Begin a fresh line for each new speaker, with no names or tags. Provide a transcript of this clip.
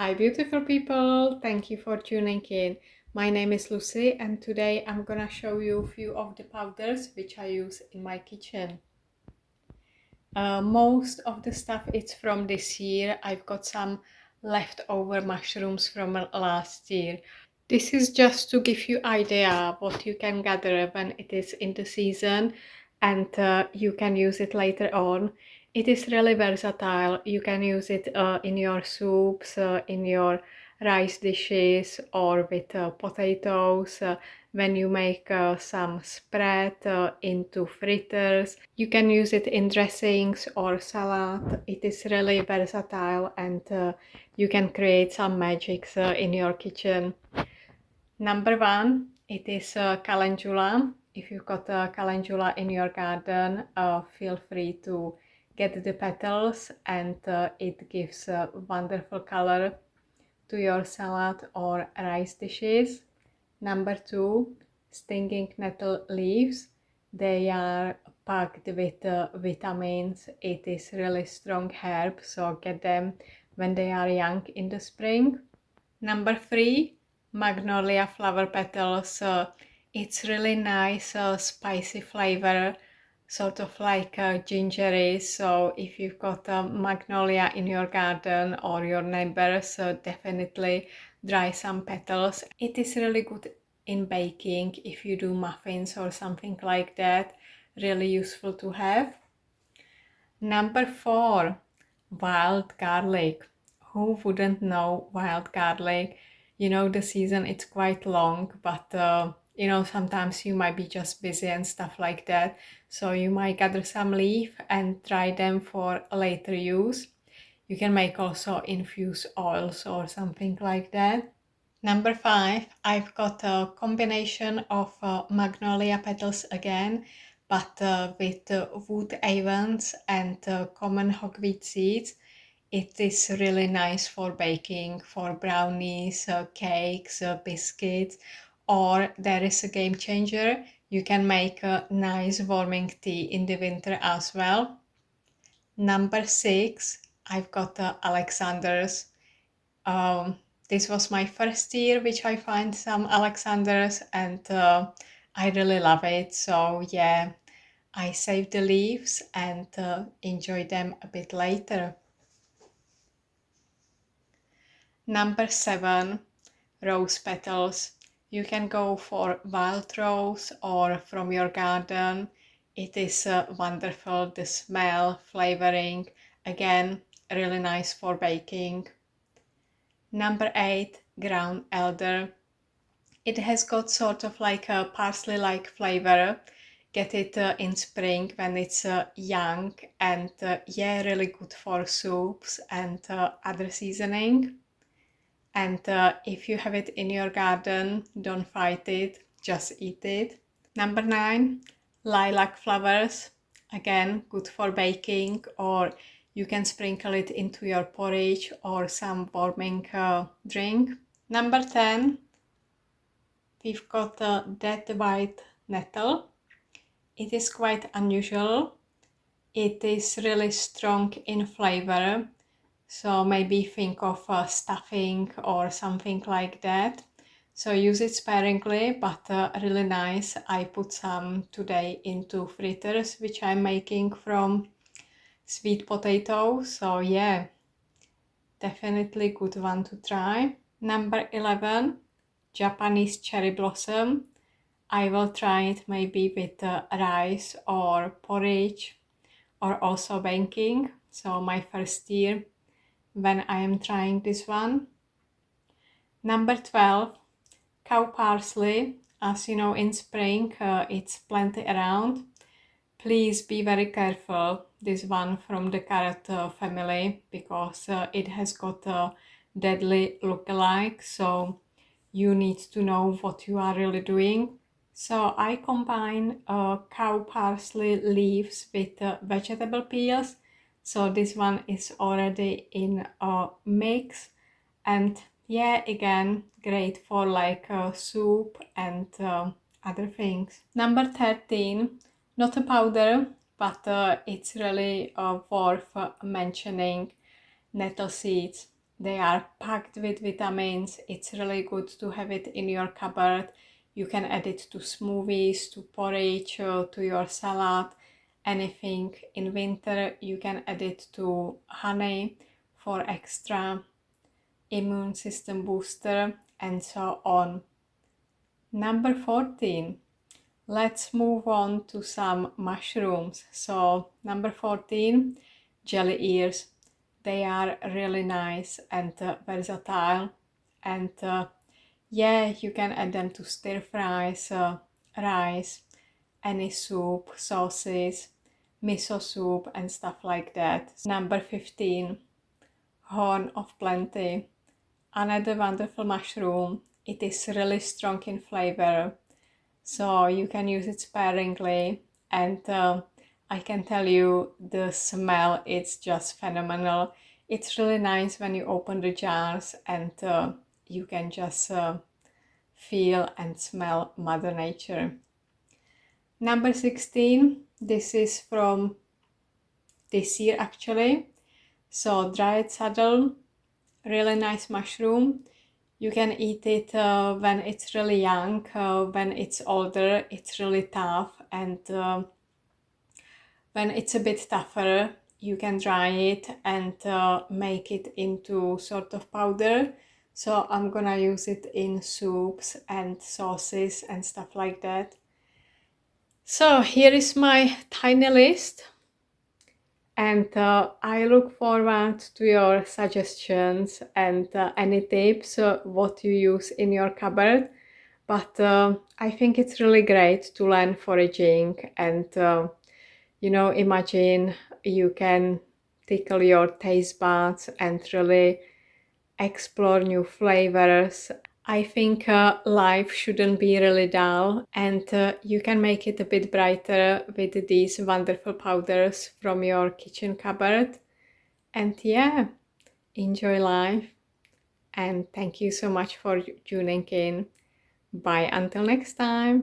Hi beautiful people, thank you for tuning in. My name is Lucy and today I'm gonna show you a few of the powders which I use in my kitchen. Most of the stuff is from this year. I've got some leftover mushrooms from last year. This is just to give you idea what you can gather when it is in the season and you can use it later on. It is really versatile. You can use it in your soups, in your rice dishes or with potatoes, when you make some spread into fritters. You can use it in dressings or salad. It is really versatile and you can create some magics in your kitchen. Number one, it is calendula. If you've got a calendula in your garden, feel free to get the petals and it gives a wonderful color to your salad or rice dishes. Number two, stinging nettle leaves. They are packed with vitamins. It is really strong herb, so get them when they are young in the spring. Number three, magnolia flower petals. It's really nice, spicy flavor, sort of like gingery. So if you've got magnolia in your garden or your neighbors, definitely dry some petals. It is really good in baking if you do muffins or something like that. Really useful to have. Number four, wild garlic. Who wouldn't know wild garlic? You know, the season it's quite long, but sometimes you might be just busy and stuff like that. So you might gather some leaf and dry them for later use. You can make also infused oils or something like that. Number five, I've got a combination of magnolia petals again, but with wood avens and common hogweed seeds. It is really nice for baking, for brownies, cakes, biscuits, or there is a game changer. You can make a nice warming tea in the winter as well. Number six, I've got Alexander's. This was my first year which I find some Alexanders and I really love it. So yeah, I save the leaves and enjoy them a bit later. Number seven, rose petals. You can go for wild rose or from your garden. It is wonderful, the smell, flavoring, again, really nice for baking. Number eight, ground elder. It has got sort of like a parsley-like flavor. Get it in spring when it's young and yeah, really good for soups and other seasoning. And if you have it in your garden, don't fight it, just eat it. Number nine, lilac flowers. Again, good for baking, or you can sprinkle it into your porridge or some warming drink. Number 10, we've got a dead white nettle. It is quite unusual. It is really strong in flavor, so maybe think of stuffing or something like that. So use it sparingly, but really nice. I put some today into fritters, which I'm making from sweet potato. So yeah, definitely good one to try. Number 11, Japanese cherry blossom. I will try it maybe with rice or porridge or also baking. So my first year when I am trying this one. Number 12, cow parsley. As you know, in spring it's plenty around. Please be very careful, this one from the carrot family, because it has got a deadly look-alike, so you need to know what you are really doing. So I combine cow parsley leaves with vegetable peels. So this one is already in a mix, and yeah, again, great for like soup and other things. Number 13, not a powder, but it's really worth mentioning, nettle seeds. They are packed with vitamins. It's really good to have it in your cupboard. You can add it to smoothies, to porridge, to your salad, anything. In winter, you can add it to honey for extra immune system booster, and so on. Number 14. Let's move on to some mushrooms. So number 14, jelly ears. They are really nice and versatile, and yeah, you can add them to stir fries, rice, any soup, sauces, miso soup and stuff like that. Number 15, horn of plenty. Another wonderful mushroom. It is really strong in flavor, so you can use it sparingly, and I can tell you the smell, it's just phenomenal. It's really nice when you open the jars and you can just feel and smell Mother Nature. Number 16, this is from this year actually. So dried saddle, really nice mushroom. You can eat it when it's really young. When it's older, it's really tough, and when it's a bit tougher, you can dry it and make it into sort of powder. So I'm gonna use it in soups and sauces and stuff like that. So here is my tiny list, and I look forward to your suggestions and any tips what you use in your cupboard. But I think it's really great to learn foraging, and imagine you can tickle your taste buds and really explore new flavors. I think life shouldn't be really dull, and you can make it a bit brighter with these wonderful powders from your kitchen cupboard. And yeah, enjoy life, and thank you so much for tuning in. Bye until next time.